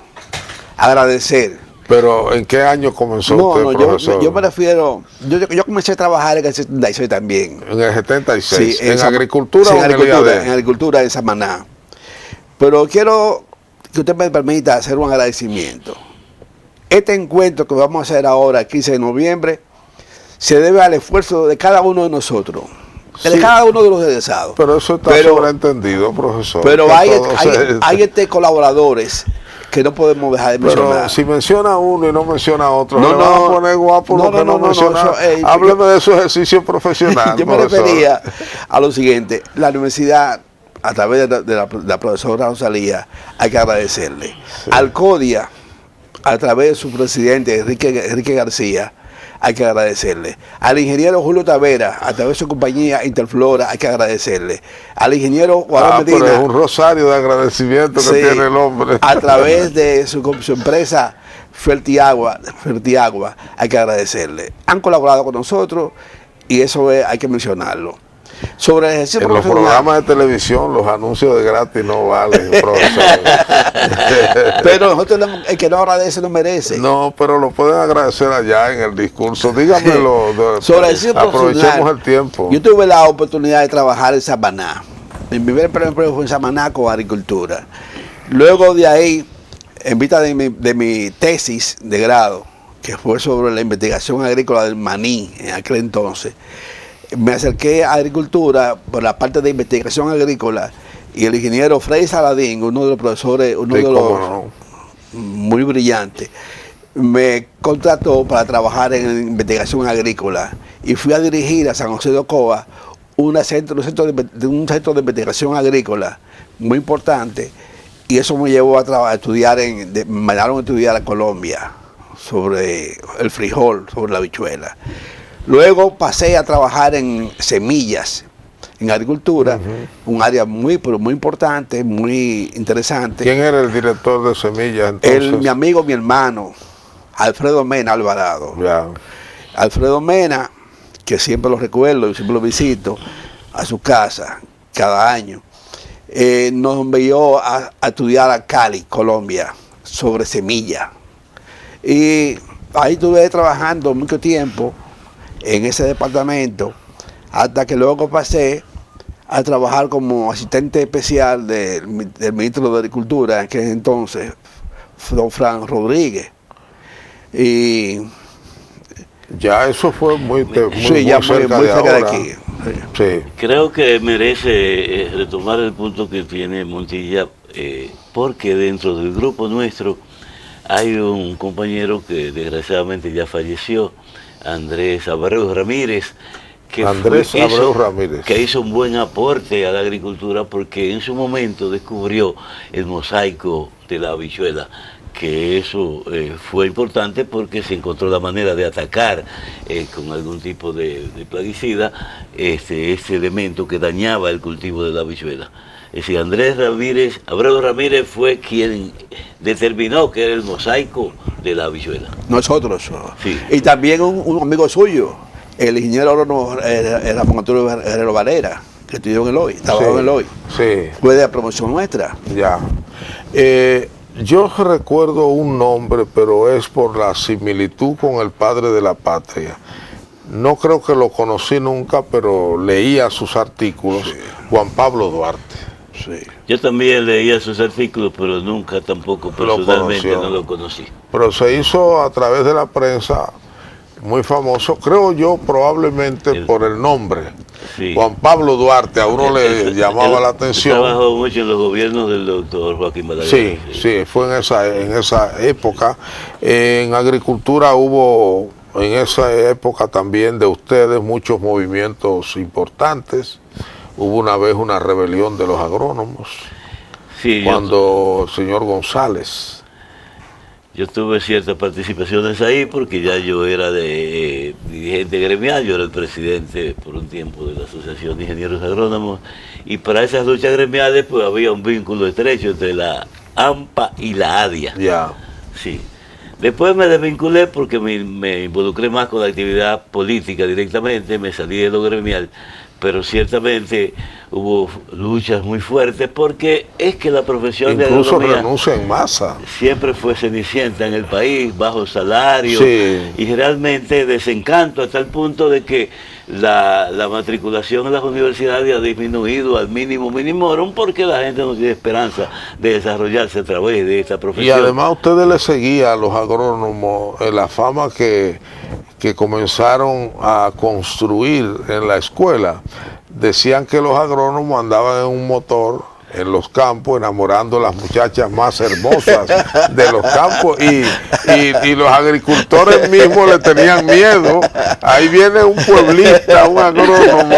Agradecer. Pero ¿en qué año comenzó usted, profesor? Yo me refiero, yo comencé a trabajar en el 76 también. En el 76, sí, ¿en agricultura o en agricultura en Samaná. Pero quiero que usted me permita hacer un agradecimiento. Este encuentro que vamos a hacer ahora, el 15 de noviembre, se debe al esfuerzo de cada uno de nosotros. De cada uno de los egresados. Pero eso está sobreentendido, profesor. Pero hay colaboradores que no podemos dejar de mencionar. Pero si menciona uno y no menciona a otro, no, le van a poner guapo lo que no menciona. Hábleme de su ejercicio profesional. Yo me refería a lo siguiente. La universidad, a través de la profesora Rosalía, hay que agradecerle. Sí. Al CODIA, a través de su presidente, Enrique García, hay que agradecerle. Al ingeniero Julio Tavera, a través de su compañía Interflora, hay que agradecerle. Al ingeniero Juan Medina. Pero es un rosario de agradecimiento que tiene el hombre. A través de su empresa Fertiagua, hay que agradecerle. Han colaborado con nosotros y eso hay que mencionarlo. Sobre el ejercicio en los programas de televisión los anuncios de gratis no valen, profesor. Pero nosotros, el que no agradece no merece. No, pero lo pueden agradecer allá en el discurso. Dígamelo. Aprovechemos el tiempo. Yo tuve la oportunidad de trabajar en Samaná. Mi primer empleo fue en Samaná con agricultura. Luego de ahí, en vista de mi tesis de grado, que fue sobre la investigación agrícola del maní en aquel entonces, me acerqué a agricultura por la parte de investigación agrícola y el ingeniero Freddy Saladín, uno de los profesores, muy brillante, me contrató para trabajar en investigación agrícola y fui a dirigir a San José de Ocoa un centro de investigación agrícola muy importante, y eso me llevó a estudiar, me mandaron a estudiar a Colombia sobre el frijol, sobre la habichuela. Luego pasé a trabajar en semillas, en agricultura, un área pero muy importante, muy interesante. ¿Quién era el director de semillas entonces? Mi amigo, mi hermano, Alfredo Mena Alvarado. Yeah. Alfredo Mena, que siempre lo recuerdo y siempre lo visito, a su casa cada año, nos envió a estudiar a Cali, Colombia, sobre semillas. Y ahí estuve trabajando mucho tiempo en ese departamento, hasta que luego pasé a trabajar como asistente especial del ministro de Agricultura en aquel entonces, don Fran Rodríguez. Y ya eso fue muy cerca de aquí. Sí. Creo que merece retomar el punto que tiene Montilla, porque dentro del grupo nuestro hay un compañero que desgraciadamente ya falleció, Andrés Abreu Ramírez, que hizo un buen aporte a la agricultura, porque en su momento descubrió el mosaico de la habichuela, que eso fue importante porque se encontró la manera de atacar con algún tipo de plaguicida este elemento que dañaba el cultivo de la habichuela. Es decir, Abreu Ramírez fue quien determinó que era el mosaico de la habichuela. Nosotros. Sí. Y también un amigo suyo, el ingeniero Ramón Antonio Herrero Valera, que estudió en el hoy, trabajó en el hoy. Sí. Fue de la promoción nuestra. Ya. Yo recuerdo un nombre, pero es por la similitud con el padre de la patria. No creo que lo conocí nunca, pero leía sus artículos. Sí. Juan Pablo Duarte. Sí. Yo también leía sus artículos, pero nunca tampoco personalmente no lo conocí. Pero se hizo a través de la prensa muy famoso, creo yo, probablemente por el nombre. Sí. Juan Pablo Duarte, a uno le llamaba la atención. Trabajó mucho en los gobiernos del doctor Joaquín Balaguer. Sí, fue en esa época. En agricultura hubo, en esa época también de ustedes, muchos movimientos importantes. Hubo una vez una rebelión de los agrónomos, cuando el señor González. Yo tuve ciertas participaciones ahí porque ya yo era dirigente gremial, yo era el presidente por un tiempo de la Asociación de Ingenieros Agrónomos, y para esas luchas gremiales pues había un vínculo estrecho entre la AMPA y la ADIA. Ya. Sí. Después me desvinculé porque me involucré más con la actividad política directamente, me salí de lo gremial, pero ciertamente hubo luchas muy fuertes porque es que la profesión de agronomía incluso renuncia en masa. Siempre fue cenicienta en el país, bajo salario y realmente desencanto hasta el punto de que la matriculación en las universidades ha disminuido al mínimo minimorum porque la gente no tiene esperanza de desarrollarse a través de esta profesión. Y además ustedes le seguían a los agrónomos la fama que comenzaron a construir en la escuela. Decían que los agrónomos andaban en un motor en los campos enamorando a las muchachas más hermosas de los campos y los agricultores mismos le tenían miedo. Ahí viene un pueblista, un agrónomo.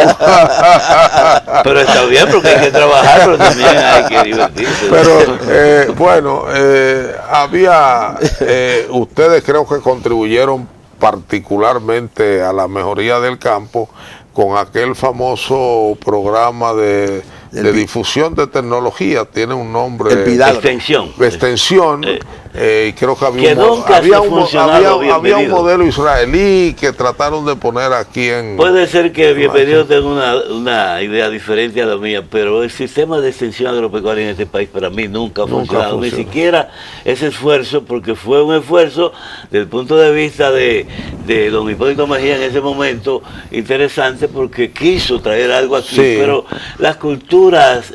Pero está bien porque hay que trabajar, pero también hay que divertirse. Pero bueno, ustedes creo que contribuyeron particularmente a la mejoría del campo con aquel famoso programa de difusión de tecnología, tiene un nombre. Extensión. Extensión, Creo que había un modelo israelí que trataron de poner aquí en... Puede ser que Bienvenido tenga una idea diferente a la mía, pero el sistema de extensión agropecuaria en este país para mí nunca ha funcionado, ni siquiera ese esfuerzo, porque fue un esfuerzo desde el punto de vista de don Hipólito Mejía en ese momento interesante, porque quiso traer algo aquí, pero las culturas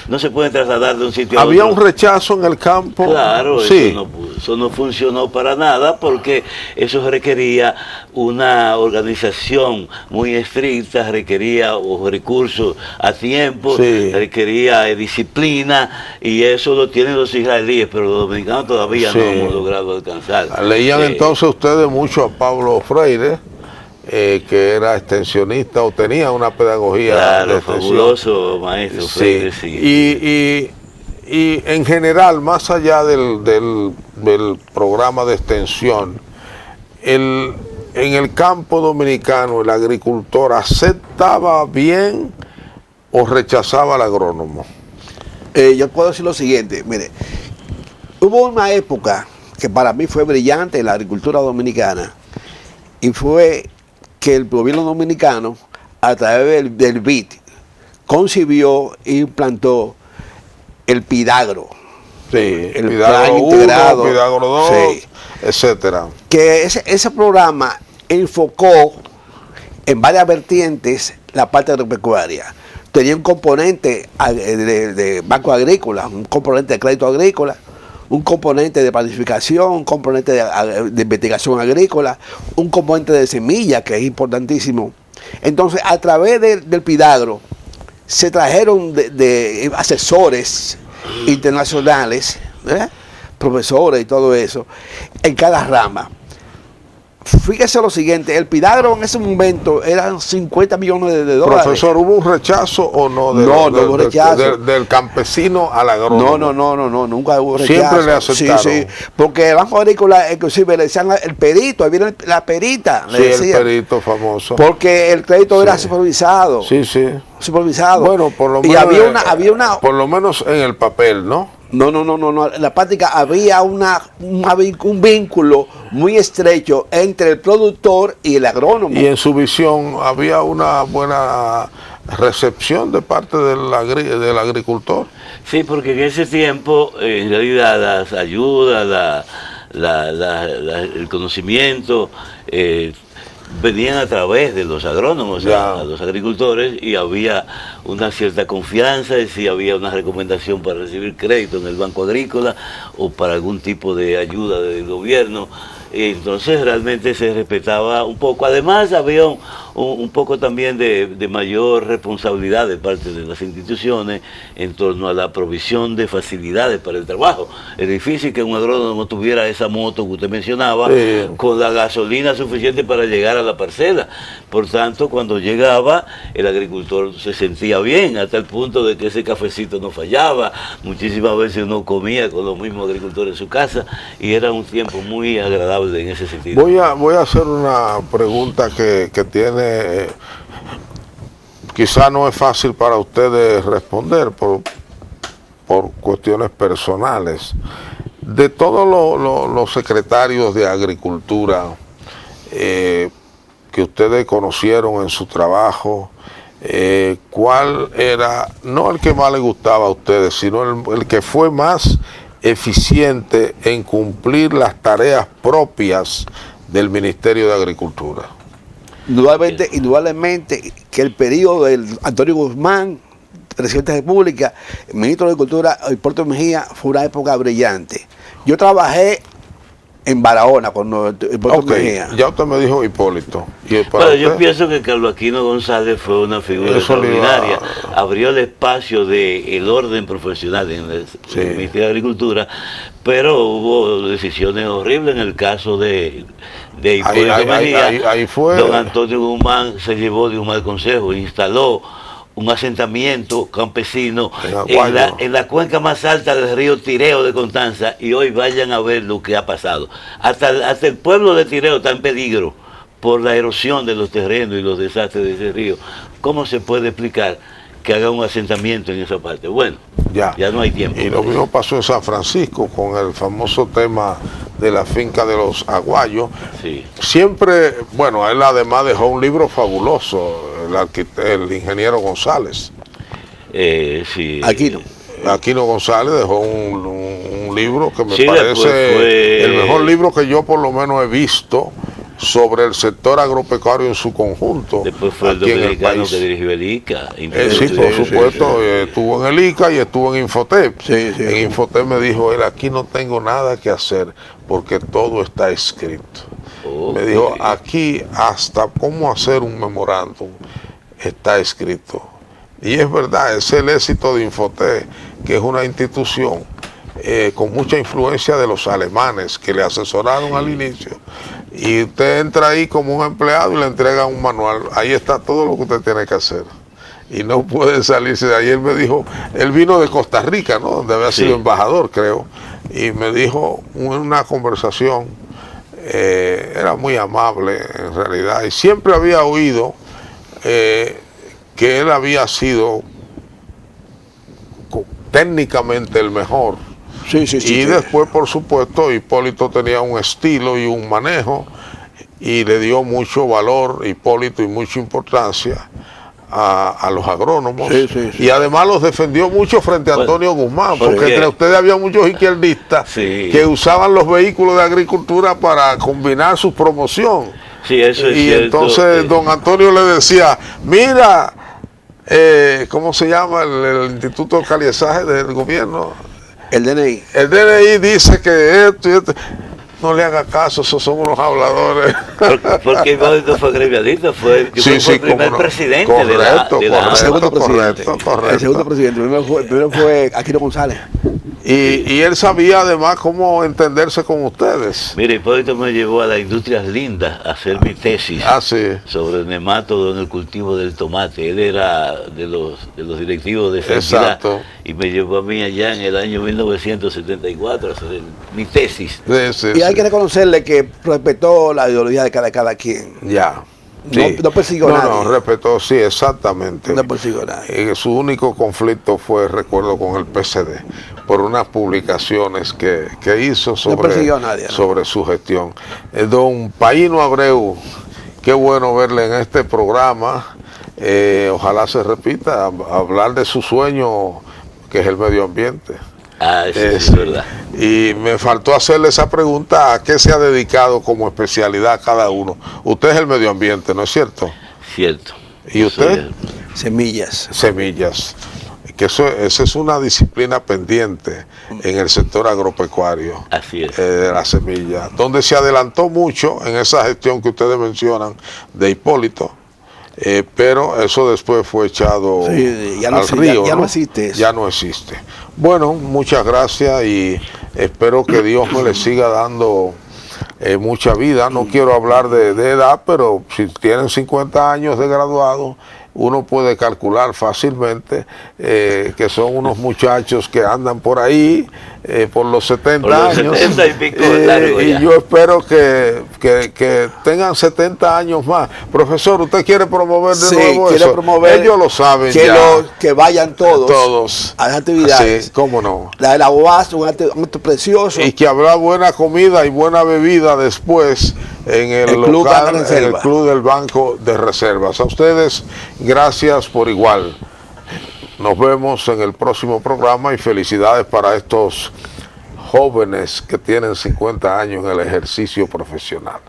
no se pueden trasladar de un sitio a otro. Había un rechazo en el campo. Claro, eso no funcionó para nada, porque eso requería una organización muy estricta, requería recursos a tiempo, requería disciplina, y eso lo tienen los israelíes, pero los dominicanos todavía no hemos logrado alcanzar. Leían entonces ustedes mucho a Pablo Freire, que era extensionista o tenía una pedagogía de fabuloso maestro Freire, Y en general, más allá del programa de extensión, en el campo dominicano el agricultor aceptaba bien o rechazaba al agrónomo. Yo puedo decir lo siguiente, mire, hubo una época que para mí fue brillante en la agricultura dominicana, y fue que el gobierno dominicano, a través del BID, concibió e implantó el Pidagro, el Plan Integrado, Pidagro 2, etcétera. Que ese programa enfocó en varias vertientes la parte agropecuaria. Tenía un componente de banco agrícola, un componente de crédito agrícola, un componente de planificación, un componente de investigación agrícola, un componente de semilla, que es importantísimo. Entonces, a través del Pidagro, se trajeron de asesores internacionales, profesores y todo eso, en cada rama. Fíjese lo siguiente, el Pidagro en ese momento eran 50 millones de dólares. Profesor, ¿hubo un rechazo o no? No hubo rechazo. Del campesino al agrónomo. No, nunca hubo rechazo. Siempre le aceptaron. Sí, porque el Banco Agrícola, inclusive le decían el perito, ahí viene la perita. Sí, el perito famoso. Porque el crédito era supervisado. Sí. Supervisado. Bueno, por lo menos. Y había una. Por lo menos en el papel, ¿no? No. En la práctica había un vínculo muy estrecho entre el productor y el agrónomo. Y en su visión había una buena recepción de parte del agricultor. Sí, porque en ese tiempo, en realidad, las ayudas, el conocimiento, venían a través de los agrónomos a los agricultores, y había una cierta confianza, y si había una recomendación para recibir crédito en el Banco Agrícola o para algún tipo de ayuda del gobierno. Entonces realmente se respetaba un poco. Además había un poco también de mayor responsabilidad de parte de las instituciones en torno a la provisión de facilidades para el trabajo. Es difícil que un agrónomo tuviera esa moto que usted mencionaba, con la gasolina suficiente para llegar a la parcela. Por tanto, cuando llegaba, el agricultor se sentía bien, hasta el punto de que ese cafecito no fallaba. Muchísimas veces uno comía con los mismos agricultores en su casa, y era un tiempo muy agradable en ese sentido. Voy a hacer una pregunta que tiene, quizá no es fácil para ustedes responder por cuestiones personales. De todos los secretarios de Agricultura que ustedes conocieron en su trabajo, ¿cuál era, no el que más les gustaba a ustedes, sino el que fue más eficiente en cumplir las tareas propias del Ministerio de Agricultura? Indudablemente que el periodo del Antonio Guzmán, presidente de la República, ministro de Agricultura, Hipólito Mejía, fue una época brillante. Yo trabajé en Barahona cuando Hipólito Mejía. Ya usted me dijo Hipólito. Bueno, yo pienso que Carlos Aquino González fue una figura extraordinaria. Abrió el espacio del orden profesional en el Ministerio de Agricultura, pero hubo decisiones horribles en el caso de Hipólito Mejía. Ahí fue. Don Antonio Guzmán se llevó de un mal consejo, instaló un asentamiento campesino en la cuenca más alta del río Tireo de Constanza, y hoy vayan a ver lo que ha pasado. Hasta el pueblo de Tireo está en peligro por la erosión de los terrenos y los desastres de ese río. ¿Cómo se puede explicar que haga un asentamiento en esa parte. Bueno, ya no hay tiempo. Y lo mismo pasó en San Francisco con el famoso tema de la finca de los aguayos. Sí. Siempre, bueno, él además dejó un libro fabuloso, el ingeniero González. Sí. Aquino González dejó un libro que me sí, parece el mejor libro que yo por lo menos he visto sobre el sector agropecuario en su conjunto. Después fue el dominicano que dirigió el ICA. Sí, por supuesto, estuvo en el ICA y estuvo en Infotep. En Infotep me dijo él, aquí no tengo nada que hacer porque todo está escrito. Me dijo, aquí hasta cómo hacer un memorándum está escrito. Y es verdad, es el éxito de Infotep, que es una institución con mucha influencia de los alemanes que le asesoraron al inicio. Y usted entra ahí como un empleado y le entrega un manual. Ahí está todo lo que usted tiene que hacer. Y no puede salirse de ahí. Él me dijo, él vino de Costa Rica, ¿no? Donde había sido embajador, creo. Y me dijo una conversación, era muy amable en realidad. Y siempre había oído que él había sido técnicamente el mejor. Y después, por supuesto, Hipólito tenía un estilo y un manejo y le dio mucho valor, Hipólito, y mucha importancia a los agrónomos. Y además los defendió mucho frente a Antonio Guzmán, porque entre ustedes había muchos izquierdistas que usaban los vehículos de agricultura para combinar su promoción. Sí, eso es y cierto. Entonces don Antonio le decía, mira, ¿cómo se llama el Instituto de Caliezaje del gobierno? El DNI. El DNI dice que esto y esto. No le haga caso, esos son unos habladores. Porque Hipólito fue gremialista, fue el primer presidente de la... El segundo presidente. El segundo presidente. Primero fue Aquino González. Y él sabía además cómo entenderse con ustedes. Mire, Hipólito me llevó a las Industrias Lindas a hacer mi tesis sobre el nemátodo en el cultivo del tomate. Él era de los directivos de esa entidad y me llevó a mí allá en el año 1974 a hacer mi tesis. Y hay que reconocerle que respetó la ideología de cada quien. No persiguió a nadie. No, respetó, sí, exactamente. No persiguió a nadie. Su único conflicto fue, recuerdo, con el PCD, por unas publicaciones que hizo sobre su gestión. Don Paíno Abreu, qué bueno verle en este programa. Ojalá se repita, hablar de su sueño, que es el medio ambiente. Eso es verdad. Y me faltó hacerle esa pregunta, ¿a qué se ha dedicado como especialidad cada uno? Usted es el medio ambiente, ¿no es cierto? Cierto. ¿Y usted? Semillas. Semillas. Que esa es una disciplina pendiente en el sector agropecuario. Así es. De la semilla, donde se adelantó mucho en esa gestión que ustedes mencionan de Hipólito. Pero eso después fue echado al río. Ya no existe eso. Ya no existe. Bueno, muchas gracias y espero que Dios me le siga dando mucha vida. No quiero hablar de edad, pero si tienen 50 años de graduado, uno puede calcular fácilmente que son unos muchachos que andan por ahí por los 70 años. 70 y pico largo y yo espero que tengan 70 años más. Profesor, ¿usted quiere promover de nuevo quiere eso? Promover ellos lo saben que vayan todos a las actividades. Sí, cómo no. La de la UAS, un acto precioso. Y que habrá buena comida y buena bebida después en el local, en el Club del Banco de Reservas. A ustedes, gracias por igual. Nos vemos en el próximo programa y felicidades para estos jóvenes que tienen 50 años en el ejercicio profesional.